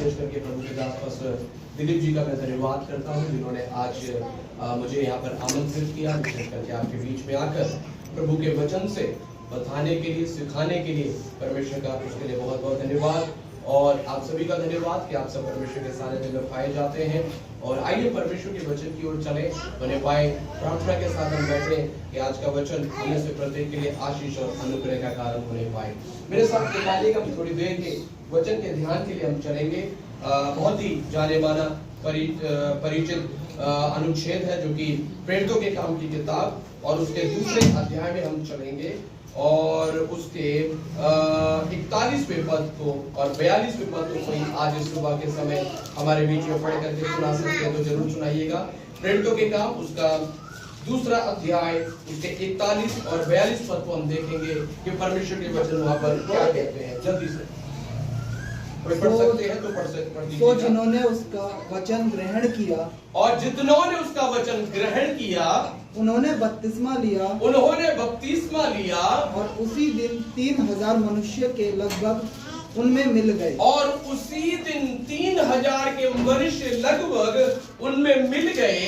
विशेष करके प्रभु के दास पास्टर दिलीप जी का मैं धन्यवाद करता हूँ जिन्होंने आज मुझे यहाँ पर आमंत्रित किया, विशेष करके आपके बीच में आकर प्रभु के वचन से बताने के लिए, सिखाने के लिए परमेश्वर का उसके लिए बहुत बहुत धन्यवाद। और आप सभी का धन्यवाद कि आप सब परमेश्वर के सानिध्य में पाए जाते हैं। और आइए परमेश्वर के वचन की ओर चले, बने पाए प्रार्थना के साथ हम बैठे कि आज का वचन हमें से प्रत्येक के लिए आशीष और अनुग्रह का कारण होने पाए। मेरे साथ निकालिएगा थोड़ी देर के वचन के ध्यान के लिए हम चलेंगे। बहुत ही जाने माना परिचित अनुच्छेद है जो कि प्रेरितों के काम की किताब, और उसके दूसरे अध्याय में हम चलेंगे और उसके 41वें पद को और 42वें पद को कोई आज सुबह के समय हमारे बीच में पढ़ करके सुना सकते हैं तो जरूर सुनाइएगा। प्रेरितों के काम उसका दूसरा अध्याय उसके 41 और 42 पद को हम देखेंगे कि परमेश्वर के वचन वहां पर क्या कहते हैं। जल्दी से कोई पढ़ सकते हैं तो पढ़ सकते। तो जिन्होंने उसका वचन ग्रहण किया, और जितनों ने उसका वचन ग्रहण किया उन्होंने बपतिस्मा लिया, और उसी दिन 3000 मनुष्य के लगभग उनमें मिल गए। और उसी दिन 3000 के मनुष्य लगभग उनमें मिल गए।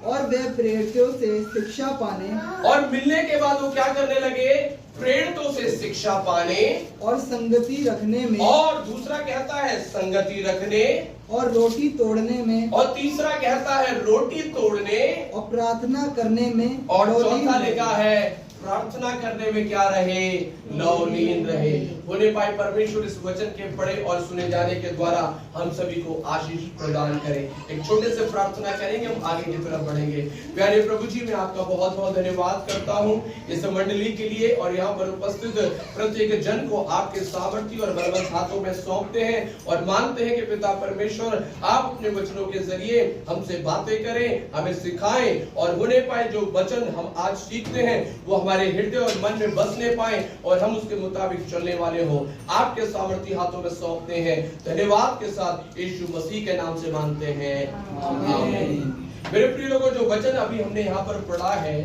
और वे प्रेरितों से शिक्षा पाने, और मिलने के बाद वो क्या करने लगे? प्रेरितों से शिक्षा पाने और संगति रखने में, और दूसरा कहता है संगति रखने, और रोटी तोड़ने में, और तीसरा कहता है रोटी तोड़ने, और प्रार्थना करने में, और चौथा लिखा है प्रार्थना करने में क्या रहे? नवनीन रहे। होने पाए परमेश्वर इस वचन के पढ़े और सुने जाने के द्वारा हम सभी को आशीष प्रदान करें। एक छोटे से प्रार्थना करेंगे, हम आगे की तरफ बढ़ेंगे। प्यारे प्रभु जी, मैं आपका बहुत बहुत धन्यवाद करता हूँ इस मंडली के लिए, और यहाँ पर उपस्थित प्रत्येक जन को आपके सामर्थ्य और बलवंत हाथों में सौंपते हैं और मांगते हैं कि पिता परमेश्वर आप अपने वचनों के जरिए हमसे बातें करें, हमें सिखाएं, और होने पाए जो वचन हम आज सीखते हैं वो हमारे हृदय और मन में बसने पाए और हम उसके मुताबिक चलने वाले हो। आपके सामर्थ्य हाथों में सौंपते हैं, धन्यवाद के साथ यीशु मसीह के नाम से मांगते हैं, आमीन। मेरे प्रिय लोगों, जो वचन अभी हमने यहाँ पर पढ़ा है,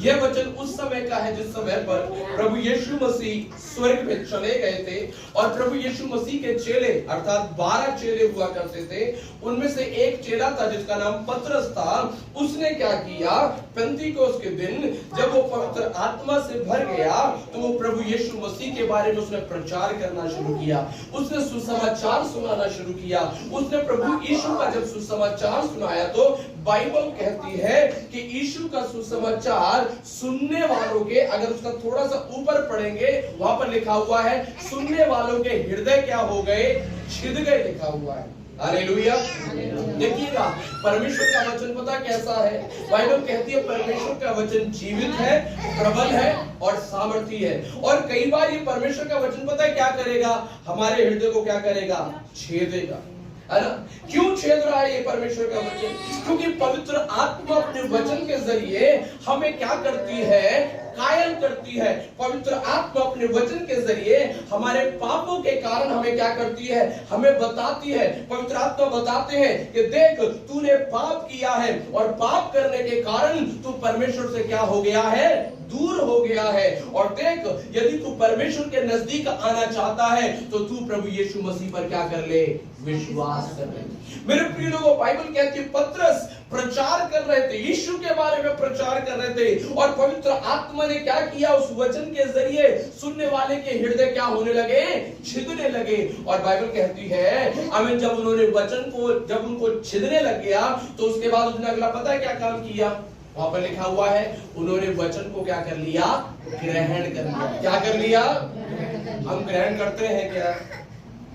यह वचन उस समय का है जिस समय पर प्रभु यीशु मसीह स्वर्ग में चले गए थे, और प्रभु यीशु मसीह के चेले अर्थात 12 चेले हुआ करते थे। उनमें से एक चेला था जिसका नाम पतरस था। उसने क्या किया? पेंतीकोस्त के दिन जब वो पवित्र आत्मा से भर गया तो वो प्रभु यीशु मसीह के बारे में उसने प्रचार करना शुरू किया, उसने सुसमाचार सुनाना शुरू किया। उसने प्रभु यीशु का जब सुसमाचार सुनाया तो बाइबल कहती है कि यीशु का सुसमाचार सुनने वालों के, अगर उसका थोड़ा सा ऊपर पढ़ेंगे वहां पर लिखा हुआ है सुनने वालों के हृदय क्या हो गए? छिद गए, लिखा हुआ है। हालेलुया। देखिएगा परमेश्वर का वचन पता कैसा है? बाइबल कहती है परमेश्वर का वचन जीवित है, प्रबल है और सामर्थी है। और कई बार ये परमेश्वर का वचन पता है क्या करेगा? हमारे हृदय को क्या करेगा? छेदेगा, है ना? क्यों छेद रहा है ये परमेश्वर का वचन? क्योंकि पवित्र आत्मा अपने वचन के जरिए हमें क्या करती है? कायल करती है। पवित्र आत्मा अपने वचन के जरिए हमारे पापों के कारण हमें क्या करती है? हमें बताती है। पवित्र आत्मा बताते हैं कि देख तूने पाप किया है, और पाप करने के कारण तू परमेश्वर से क्या हो गया है? दूर हो गया है। और देख यदि तू परमेश्वर के नजदीक आना चाहता है तो तू प्रभु यीशु मसीह पर क्या कर ले? विश्वास कर ले। मेरे प्रिय लोगों, बाइबल कहती है पतरस प्रचार कर रहे थे, यीशु के बारे में प्रचार कर रहे थे, और पवित्र आत्मा ने क्या किया? उस वचन के जरिए सुनने वाले के हृदय क्या होने लगे? छिदने लगे। और बाइबल कहती है आमीन, जब उन्होंने वचन को जब उनको छिदने लग गया तो उसके बाद उसने अगला पता है क्या काम किया? वहां पर लिखा हुआ है उन्होंने वचन को क्या कर लिया? ग्रहण कर लिया। क्या कर लिया? हम ग्रहण करते हैं क्या?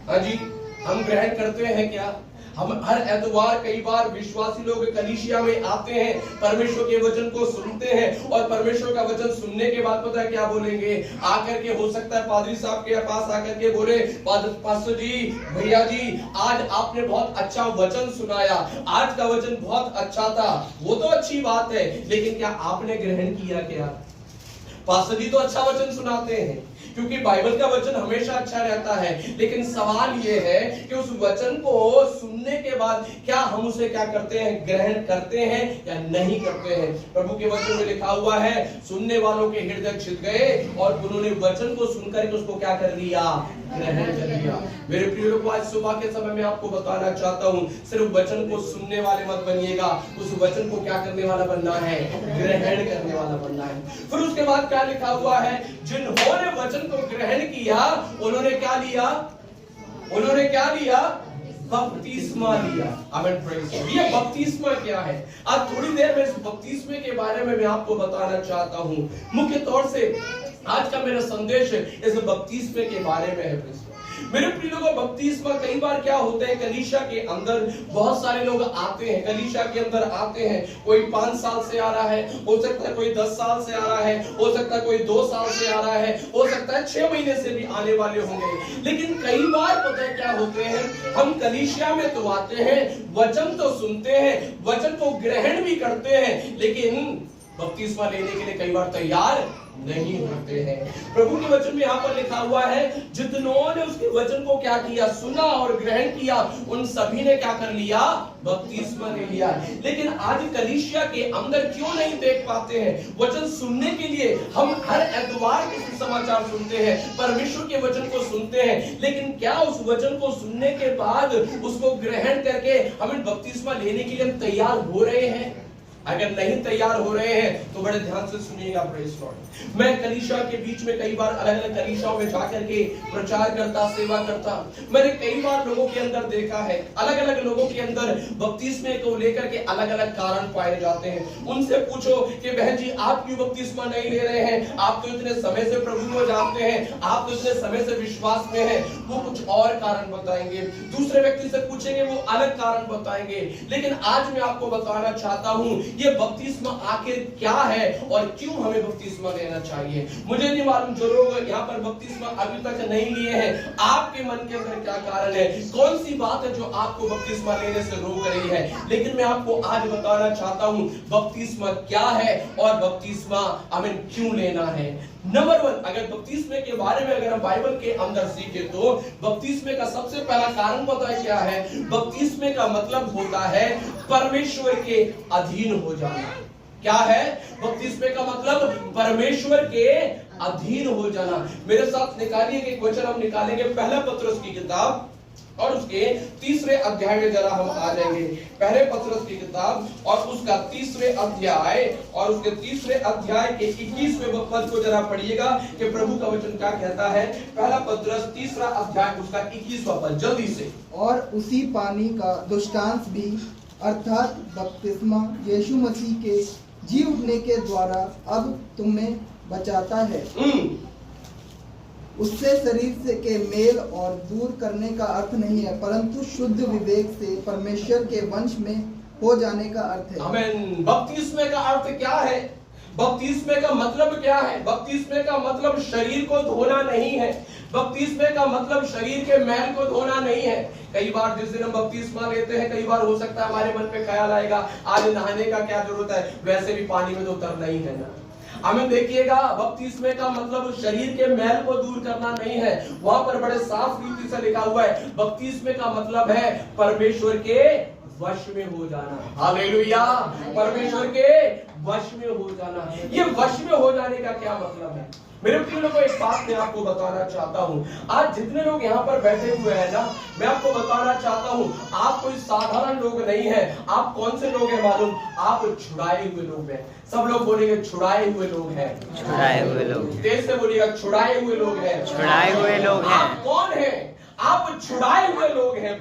हाँ जी, हम ग्रहण करते हैं क्या? हम हर एतवार कई बार विश्वासी लोग कलीसिया में आते हैं, परमेश्वर के वचन को सुनते हैं, और परमेश्वर का वचन सुनने के बाद पता है क्या बोलेंगे? आकर के हो सकता है पादरी साहब के पास आकर के बोले, पास्टर जी, भैया जी, आज आपने बहुत अच्छा वचन सुनाया, आज का वचन बहुत अच्छा था। वो तो अच्छी बात है, लेकिन क्या आपने ग्रहण किया? क्या पास्टर जी तो अच्छा वचन सुनाते हैं, क्योंकि बाइबल का वचन हमेशा अच्छा रहता है, लेकिन सवाल यह है कि उस वचन को सुनने के बाद क्या हम उसे क्या करते हैं, ग्रहण करते हैं या नहीं करते हैं। प्रभु के वचन में लिखा हुआ है, सुनने वालों के हृदय छिद गए और उन्होंने वचन को सुनकर के उसको क्या कर लिया, ग्रहण कर लिया। मेरे प्रिय लोगों, आज सुबह के समय में आपको बताना चाहता हूं, सिर्फ वचन को सुनने वाले मत बनिएगा, उस वचन को क्या करने वाला बनना है, ग्रहण करने वाला बनना है। फिर उसके बाद क्या लिखा हुआ है, जिन्होंने वचन को ग्रहण किया उन्होंने क्या लिया, उन्होंने क्या लिया, बपतिस्मा लिया। आमीन, प्रेज़ गॉड। ये बपतिस्मा क्या है, आज थोड़ी देर में इस बपतिस्मे के बारे में मैं आपको बताना चाहता हूं। मुख्य तौर से आज का मेरा संदेश इस बपतिस्मे के बारे में है। मेरे प्रिय लोगों, बपतिस्मा कई बार क्या होता है, कलीसिया के अंदर बहुत सारे लोग आते हैं, कलीसिया के अंदर आते हैं। कोई 5 साल से आ रहा है, हो सकता है कोई 10 साल से आ रहा है, हो सकता है कोई 2 साल से आ रहा है, हो सकता है 6 महीने से भी आने वाले होंगे। लेकिन कई बार पता है क्या होते हैं, हम कलीसिया में तो आते हैं, वचन तो सुनते हैं, वचन को ग्रहण भी करते हैं, लेकिन बपतिस्मा लेने के लिए कई बार तैयार नहीं होते हैं। प्रभु के वचन में यहाँ पर लिखा हुआ है, जितनों उसके वचन को क्या किया, सुना और ग्रहण किया, उन सभी ने क्या कर लिया, बपतिस्मा ले लिया। लेकिन आज कलीसिया के अंदर क्यों नहीं देख पाते हैं, वचन सुनने के लिए हम हर एतवार के समाचार सुनते हैं, परमेश्वर के वचन को सुनते हैं, लेकिन क्या उस वचन को सुनने के बाद उसको ग्रहण करके हमें बपतिस्मा लेने के लिए हम तैयार हो रहे हैं? अगर नहीं तैयार हो रहे हैं तो बड़े ध्यान से सुनिएगा। Praise God. मैं कलीसिया के बीच में कई बार अलग अलग कलीसियाओं में जाकर के प्रचार करता, सेवा करता। मैंने कई बार लोगों के अंदर देखा है, अलग अलग लोगों के अंदर बपतिस्मे को लेकर के अलग अलग कारण पाए जाते हैं। उनसे पूछो कि बहन जी आप क्यों बपतिस्मा नहीं ले रहे हैं, आप तो इतने समय से प्रभु को जानते हैं, आप तो इतने समय से विश्वास में हैं, वो कुछ और कारण बताएंगे। दूसरे व्यक्ति से पूछेंगे, वो अलग कारण बताएंगे। लेकिन आज मैं आपको बताना चाहता हूं, ये बपतिस्मा आखिर क्या है और क्यों हमें बपतिस्मा लेना चाहिए। मुझे नहीं मालूम जो लोग यहाँ पर बपतिस्मा अभी तक नहीं लिए हैं, आपके मन के अंदर क्या कारण है, कौन सी बात है जो आपको बपतिस्मा लेने से रोक रही है। लेकिन मैं आपको आज बताना चाहता हूँ बपतिस्मा क्या है और बपतिस्मा हमें क्यों लेना है। नंबर 1, अगर बपतिस्मे के बारे में अगर हम बाइबल के अंदर सीखे तो बपतिस्मे का सबसे पहला कारण पता है क्या है, बपतिस्मे का मतलब होता है परमेश्वर के अधीन हो जाना। क्या है बपतिस्मे का मतलब, परमेश्वर के अधीन हो जाना। मेरे साथ निकालिए कि वचन हम निकालेंगे पहला पतरस की किताब और उसके 3रे अध्याय में जरा हम आ जाएंगे। पहले पतरस की किताब और उसका 3रे अध्याय और उसके 3रे अध्याय के 21वें पद को जरा पढ़िएगा कि प्रभु का वचन क्या कहता है। पहला पतरस 3रा अध्याय उसका 21वां पद, जल्दी से। और उसी पानी का दृष्टांत भी अर्थात बपतिस्मा यीशु मसीह के जी उठने के द्वारा अब तुम्हें बचाता है। उससे शरीर से के मेल और दूर करने का अर्थ नहीं है, परंतु शुद्ध विवेक से परमेश्वर के वंश में हो जाने का अर्थ है। आमीन। बपतिस्मे का अर्थ क्या है, बपतिस्मे का मतलब क्या है। बपतिस्मे का मतलब शरीर को धोना नहीं है, बपतिस्मे का मतलब शरीर के मैल को धोना नहीं है। कई बार जिस दिन हम बपतिस्मा लेते हैं, कई बार हो सकता है हमारे मन पे ख्याल आएगा आज नहाने का क्या जरूरत है, वैसे भी पानी में तो उतरना ही है ना। हमें देखिएगा, बपतिस्मे का मतलब शरीर के मैल को दूर करना नहीं है। वहां पर बड़े साफ रीति से लिखा हुआ है, बपतिस्मे का मतलब है परमेश्वर के वश में हो जाना। हालेलुया। परमेश्वर के वश में हो जाना। ये वश में हो जाने का क्या मतलब है। मेरे प्रिय लोगों, एक बात मैं आपको बताना चाहता हूँ। आज जितने लोग यहाँ पर बैठे हुए हैं ना, मैं आपको बताना चाहता हूँ, आप कोई साधारण लोग नहीं हैं। आप कौन से लोग हैं मालूम, आप छुड़ाए हुए लोग हैं। सब लोग बोलेंगे छुड़ाए हुए लोग हैं। छुड़ाए हुए लोग। तेज से बोलिएगा, छुड़ाए हुए लोग हैं। छुड़ाए हुए लोग हैं। आप कौन हैं? आप छुड़ाए हुए लोग हैं।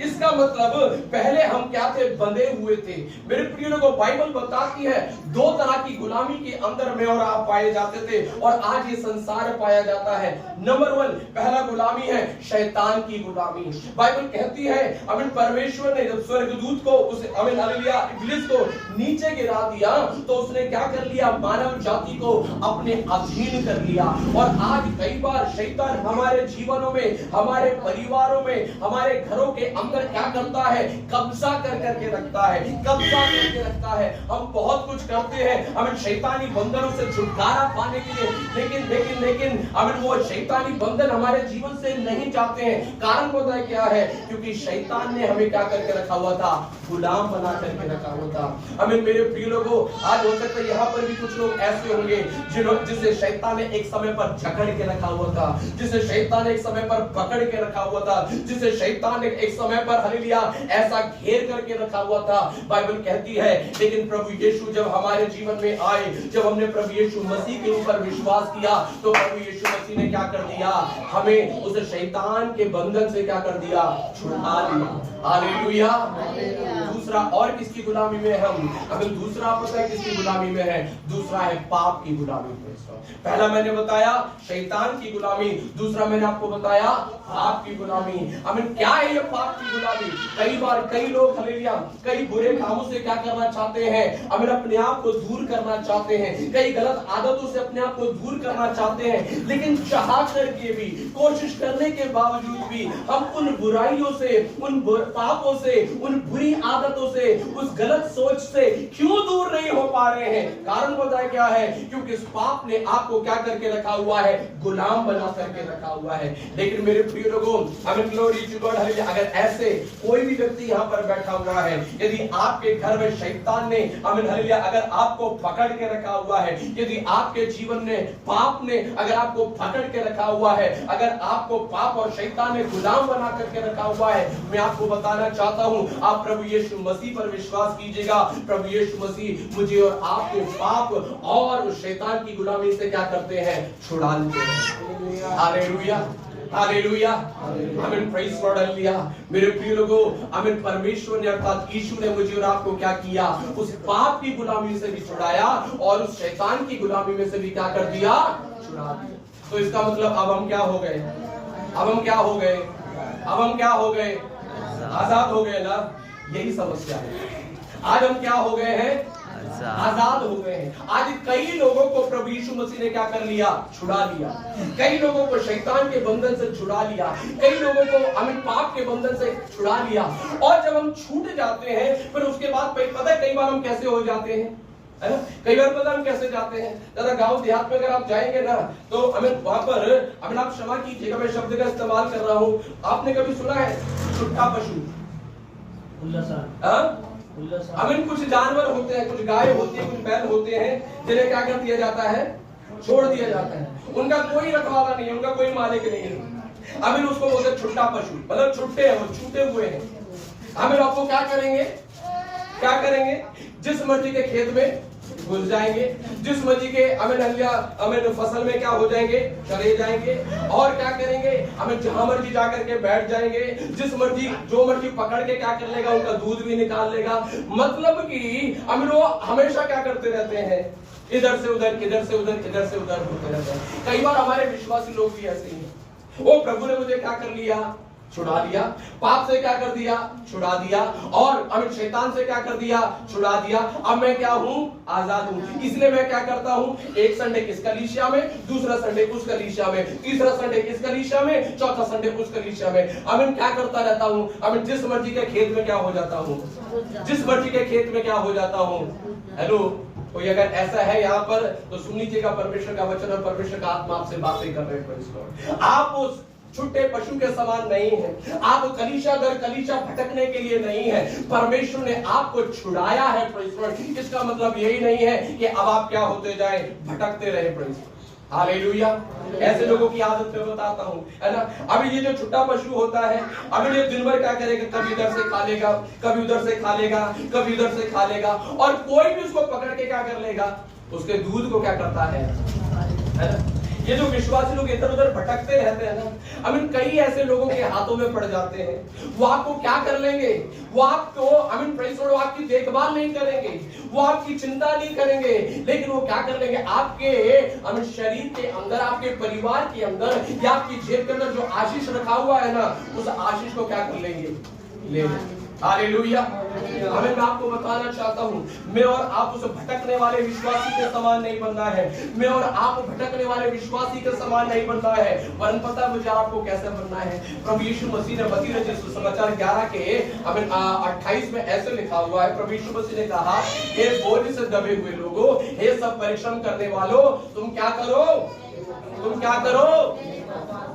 इसका मतलब पहले हम क्या थे, बंधे हुए थे। मेरे प्रिय लोगों, बाइबल बताती है 2 तरह की गुलामी के अंदर में और आप पाए जाते थे और आज ये संसार पाया जाता है। नंबर 1, पहला गुलामी है शैतान की गुलामी। बाइबल कहती है अमीन, परमेश्वर ने जब स्वर्गदूत को उस अमीन हालेलुया इब्लिस को नीचे गिरा दिया तो उसने क्या कर लिया, मानव जाति को अपने अधीन कर लिया। और आज कई बार शैतान हमारे जीवनों में, हमारे हमारे परिवारों में, हमारे घरों के अंदर क्या करता है, कब्जा कर करके रखता है, कब्जा करके रखता है। हम बहुत कुछ करते हैं हमें शैतानी बंधनों से छुटकारा पाने के लिए, लेकिन लेकिन लेकिन हमें वो शैतानी बंधन हमारे जीवन से नहीं चाहते हैं। कारण पता है क्या है? क्योंकि शैतान ने हमें क्या करके रखा हुआ था, गुलाम बना करके रखा हुआ था। हमें मेरे प्रिय लोगों, आज हो सकता है यहाँ पर भी कुछ लोग ऐसे होंगे जिसे शैतान ने एक समय पर जकड़ के रखा हुआ था, जिसे शैतान ने एक समय पर पकड़ के रखा हुआ था, जिसे शैतान ने एक समय पर हालेलुया ऐसा घेर करके रखा हुआ था। बाइबल कहती है लेकिन प्रभु यीशु जब हमारे जीवन में आए, जब हमने प्रभु यीशु मसीह के ऊपर विश्वास किया, तो प्रभु यीशु मसीह ने क्या कर दिया, हमें उस शैतान के बंधन से क्या कर दिया, छुड़ा दिया। हालेलुया। दूसरा और किसकी गुलामी में हम, हमें दूसरा पता है किसकी गुलामी में है, दूसरा है पाप की गुलामी में। पहला मैंने बताया शैतान की गुलामी, दूसरा मैंने आपको बताया पाप की गुलामी। हमें क्या है ये पाप की गुलामी? कई बार कई लोग हालेलुया कई बुरे कामों से क्या करना चाहते हैं, हमें अपने आप को दूर करना चाहते हैं, कई गलत आदतों से अपने आप को दूर करना चाहते हैं, लेकिन चाह करके भी, कोशिश करने के बावजूद भी हम उन बुराइयों से, उन पापों से, उन बुरी आदतों से, उस गलत सोच से क्यों दूर नहीं हो पा रहे हैं? कारण पता है क्या है? क्योंकि इस पाप ने आपको क्या करके रखा हुआ है, गुलाम बना करके रखा हुआ है। लेकिन मेरे प्रिय लोगों, अगर ग्लोरी टू गॉड, अगर ऐसे कोई भी व्यक्ति यहाँ पर बैठा हुआ है, यदि आपके घर में शैतान ने हालेलुया अगर आपको पकड़ के रखा हुआ है, यदि आपके जीवन में पाप ने अगर आपको पकड़ के रखा हुआ है, अगर आपको पाप और शैतान ने गुलाम बना करके रखा हुआ है, मैं आपको बताना चाहता हूं, आप प्रभु यीशु मसीह पर विश्वास कीजिएगा। प्रभु यीशु मसीह मुझे और आपको पाप और शैतान की गुलामी से क्या करते हैं, छुड़ा लेते हैं। हालेलुया, हालेलुया, आमीन, प्रेज़ गॉड, हालेलुया। मेरे प्रिय लोगों, आमीन, परमेश्वर ने अर्थात यीशु ने मुझे और आपको क्या किया, उस पाप की गुलामी से भी छुड़ाया और उस शैतान की गुलामी में से भी क्या कर दिया, छुड़ा दिया। तो इसका मतलब अब हम क्या हो गए, अब हम क्या हो गए, अब हम क्या हो गए, आजाद हो गए ना। यही समस्या है, आज हम क्या हो गए हैं, आजाद हो गए हैं। आज कई लोगों को प्रभु यीशु मसीह ने क्या कर लिया, छुड़ा लिया। कई लोगों को शैतान के बंधन से छुड़ा लिया, कई लोगों को हमें पाप के बंधन से छुड़ा लिया। और जब हम छूट जाते हैं फिर उसके बाद पता है कई बार हम कैसे हो जाते हैं, है ना? कई बार पता हम कैसे जाते हैं, जरा गांव देहात में अगर आप जाएंगे ना तो हमें वहां पर, हमें आप क्षमा कीजिएगा मैं शब्द का इस्तेमाल कर रहा हूँ, आपने कभी सुना है छुट्टा पशु? हमें कुछ जानवर होते हैं, कुछ गाय होती है, कुछ बैल होते हैं, जिन्हें क्या कर दिया जाता है, छोड़ दिया जाता है। उनका कोई रखवाला नहीं है, उनका कोई मालिक नहीं है। हमें उसको बोलते हैं छुट्टा पशु, मतलब छुट्टे हैं, वो छूटे हुए हैं। हमें आपको क्या करेंगे, क्या करेंगे, जिस मर्जी के खेत में घुस जाएंगे, जिस मर्जी के हमें फसल में क्या हो जाएंगे, चले जाएंगे, और क्या करेंगे, हमें जहां मर्जी जाकर के बैठ जाएंगे, जिस मर्जी जो मर्जी पकड़ के क्या कर लेगा, उनका दूध भी निकाल लेगा। मतलब कि हमें वो हमेशा क्या करते रहते हैं, इधर से उधर, इधर से उधर, इधर से उधर होते रहते हैं। कई बार हमारे विश्वासी लोग भी ऐसे ही हैं, वो प्रभु ने मुझे क्या कर लिया, छुड़ा दिया, पाप से क्या कर दिया, छुड़ा दिया, और अमित शैतान से क्या कर दिया, छुड़ा दिया। अब मैं क्या हूँ, आजाद हूँ। इसलिए मैं क्या करता हूँ, एक संडे किस कलीसिया में, दूसरा संडे उस कलीसिया में, तीसरा संडे किस कलीसिया में, चौथा संडे उस कलीसिया में। अब मैं क्या करता रहता हूँ, अब जिस मर्जी के खेत में क्या हो जाता हूँ, जिस मर्जी के खेत में क्या हो जाता हूँ। हेलो, कोई अगर ऐसा है यहाँ पर तो सुन लीजिएगा, परमेश्वर का वचन और परमेश्वर का आत्मा आपसे बातें कर रहे हैं। आप उस छुट्टे पशु के समान नहीं है, आप कलीसिया दर कलीसिया भटकने के लिए नहीं है। परमेश्वर ने आपको छुड़ाया है। इसका मतलब यही नहीं है कि अब आप क्या होते जाए, भटकते रहे। हालेलुया। ऐसे लोगों की आदत मैं बताता हूँ, है ना। अभी ये जो छुट्टा पशु होता है, अभी ये दिन भर क्या करेगा, कभी इधर से खा लेगा, कभी उधर से खा लेगा, कभी उधर से खा लेगा, और कोई भी उसको पकड़ के क्या कर लेगा, उसके दूध को क्या करता है ना। ये जो विश्वासी लोग इधर उधर भटकते रहते हैं ना, अमीन, कई ऐसे लोगों के हाथों में पड़ जाते हैं। वो आपको क्या कर लेंगे, वो आपको अमीन प्रेज़ गॉड, आपकी देखभाल नहीं करेंगे, वो आपकी चिंता नहीं करेंगे, लेकिन वो क्या कर लेंगे, आपके अमीन शरीर के अंदर, आपके परिवार के अंदर या आपकी जेब के अंदर जो आशीष रखा हुआ है ना, उस आशीष को क्या कर लेंगे, ले लेंगे। हालेलुया। मैं आपको बताना चाहता हूँ, मैं और आप उस भटकने वाले विश्वासी के समान नहीं बनना है। मैं और आप भटकने वाले विश्वासी के समान नहीं बनना है, वरन पता मुझे आपको कैसे बनना है। प्रभु यीशु मसीह ने मत्ती रचित सुसमाचार 11 के 28 में ऐसे लिखा हुआ है, प्रभु यीशु मसीह ने कहा, हे बोझ से दबे हुए लोगों, हे सब परिश्रम करने वालों, तुम क्या करो? तुम क्या करो?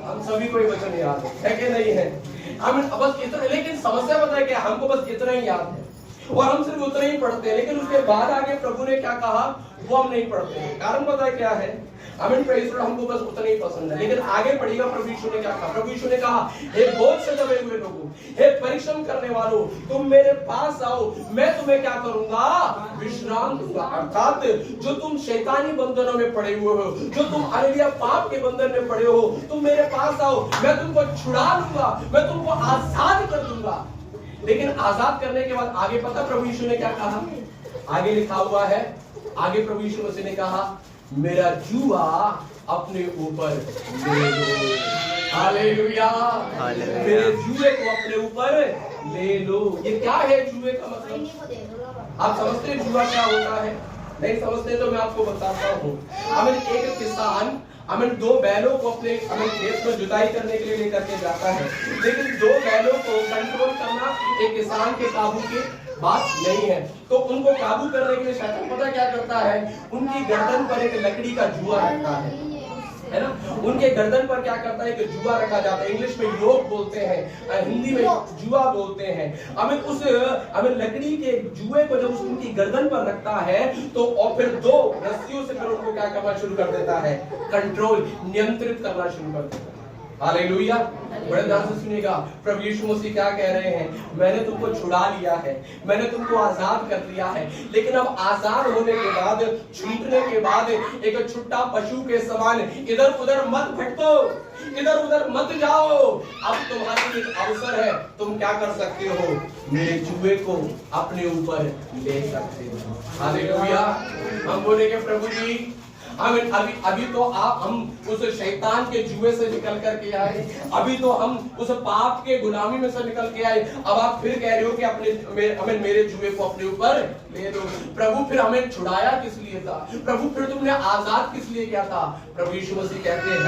हम सभी को ये वचन याद है कि नहीं है? हम बस इतना, लेकिन समस्या पता है क्या, हमको बस इतना ही याद है और हम सिर्फ उतना ही पढ़ते हैं, लेकिन उसके बाद आगे प्रभु ने क्या कहा वो हम नहीं पढ़ते हैं। कारण पता है क्या है? आमीन, प्रेज़ लॉर्ड, हमको बस उतना ही पसंद है, लेकिन आगे पढ़िएगा प्रभु यीशु ने क्या कहा। प्रभु यीशु ने कहा, हे बोझ से दबे हुए लोगों, हे परिश्रम करने वालों, तुम मेरे पास आओ, मैं तुम्हें क्या करूंगा? विश्राम दूंगा। अर्थात जो तुम शैतानी बंधनों में पड़े हुए हो, जो तुम हालेलुया पाप के बंधन में पड़े हो, तुम मेरे पास आओ, मैं तुमको छुड़ा लूंगा, मैं तुमको आजाद कर दूंगा। लेकिन आजाद करने के बाद आगे पता प्रभु यीशु ने क्या कहा? आगे लिखा हुआ है, आगे प्रभु यीशु मसीह ने कहा, मेरा जुआ अपने ऊपर ले लो। हालेलुया। मेरे जुए को अपने ऊपर ले लो। ये क्या है जुए का मतलब? आप समझते हैं जुआ क्या होता है? नहीं समझते तो मैं आपको बताता हूँ। एक किसान दो बैलों को अपने खेत में जुताई करने के लिए लेकर के जाता है, लेकिन दो बैलों को कंट्रोल करना एक किसान के काबू की बात नहीं है। तो उनको काबू करने के लिए शैतान पता क्या करता है? उनकी गर्दन पर एक लकड़ी का जुआ रखता है ना? उनके गर्दन पर क्या करता है? एक जुआ रखा जाता है। इंग्लिश में योग बोलते हैं, हिंदी में जुआ बोलते हैं। उस लकड़ी के जुए को जब उनकी गर्दन पर रखता है तो और फिर दो रस्सियों से फिर उनको क्या करना शुरू कर देता है? कंट्रोल, नियंत्रित करना शुरू कर देता है। हालेलुया। बड़े ध्यान से सुनिएगा, प्रभु यीशु मसीह क्या कह रहे हैं? मैंने तुमको छुड़ा लिया है, मैंने तुमको आजाद कर लिया है, लेकिन अब आजाद होने के बाद, छूटने के बाद एक छुट्टा पशु के समान इधर उधर मत भटको, इधर उधर मत जाओ। अब तुम्हारे लिए अवसर है, तुम क्या कर सकते हो? मेरे जुए को अपने ऊपर ले सकते हो। हालेलुया। हम बोलेंगे प्रभु जी अभी तो हम उस शैतान के जुए से निकल करके आए, अभी तो हम उस पाप के गुलामी में से निकल के आए, अब आप फिर कह रहे हो कि मेरे जुए को अपने ऊपर ले दो। प्रभु फिर हमें छुड़ाया किस लिए था? प्रभु फिर तुमने आजाद किस लिए किया था? प्रभु यीशु मसीह कहते हैं,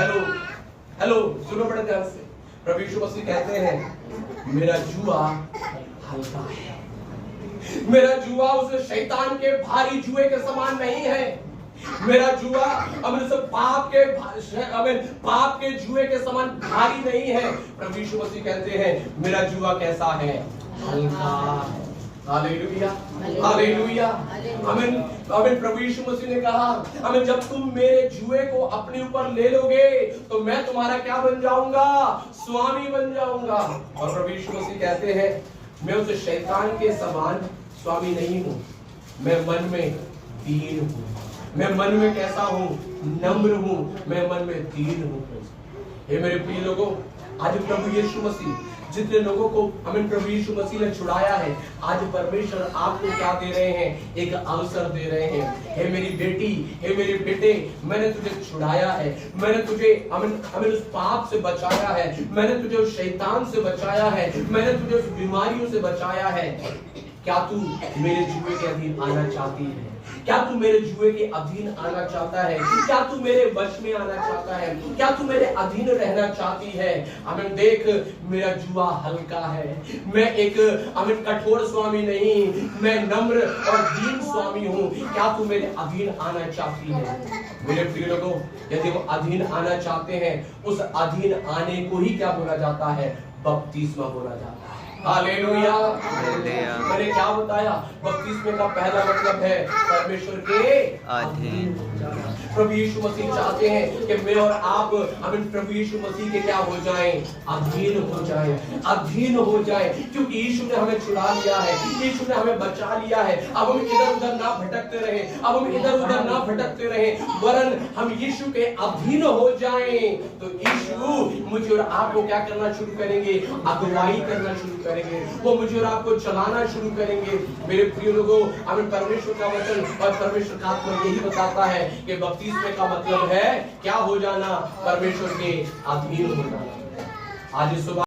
हेलो सुनो बड़े ध्यान से। प्रभु यीशु मसीह कहते हैं, मेरा जुआ हल्का है, मेरा जुआ उस शैतान के भारी जुए के समान नहीं है। मेरा जुआ पाप के जुए के समान भारी नहीं है। प्रभु यीशु मसीह कहते हैं, मेरा जुआ कैसा है? हल्का। Hallelujah, hallelujah. आमीन। प्रभु यीशु मसीह ने कहा, जब तुम मेरे जुए को अपने ऊपर ले लोगे तो मैं तुम्हारा क्या बन जाऊंगा? स्वामी बन जाऊंगा। और प्रभु यीशु मसीह कहते हैं, मैं उस शैतान के समान स्वामी नहीं हूं, मैं मन में दीन हूं। मैं मन में कैसा हूं? नम्र हूं, मैं मन में दीन हूं। हे मेरे प्रिय लोगों, आज प्रभु यीशु मसीह जितने लोगों को प्रभु यीशु मसीह ने छुड़ाया है, आज परमेश्वर आपको क्या दे रहे हैं? एक अवसर दे रहे हैं। हे मेरी बेटी, हे मेरे बेटे, मैंने तुझे छुड़ाया है, मैंने तुझे उस पाप से बचाया है, मैंने तुझे उस शैतान से बचाया है, मैंने तुझे उस बीमारियों से बचाया है। क्या तू मेरे जुए के अधीन आना चाहती है? क्या तू मेरे जुए के अधीन आना चाहता है? क्या तू मेरे वश में आना चाहता है? क्या तू मेरे अधीन रहना चाहती है? देख, मेरा जुआ हल्का है, मैं एक कठोर स्वामी नहीं, मैं नम्र और दीन स्वामी हूँ। क्या तू मेरे अधीन आना चाहती है? मेरे प्रिय लोगों, यदि वो अधीन आना चाहते हैं, उस अधीन आने को ही क्या बोला जाता है? बपतिस्मा बोला जाता है। हालेलुया। मैंने क्या बताया? बपतिस्मे का पहला मतलब है परमेश्वर के अधीन। प्रभु यीशु मसीह चाहते हैं कि मैं और आप प्रभु यीशु मसीह के क्या हो जाएं? अधीन हो जाएं, अधीन हो जाएं, क्योंकि यीशु ने हमें छुड़ा लिया है, यीशु ने हमें बचा लिया है। अब हम इधर उधर ना भटकते रहे, अब हम इधर उधर ना भटकते रहे, वरन हम यीशु के अधीन हो जाएं। तो यीशु मुझे और आपको क्या करना शुरू करेंगे? अगुवाई करना शुरू करेंगे, वो मुझे और आपको चलाना शुरू करेंगे। मेरे प्रिय लोगों, हमें परमेश्वर का वचन और परमेश्वर का आत्मा यही बताता है कि बपतिस्मे का मतलब है क्या हो जाना? परमेश्वर के अधीन हो जाना। आज इस सुबह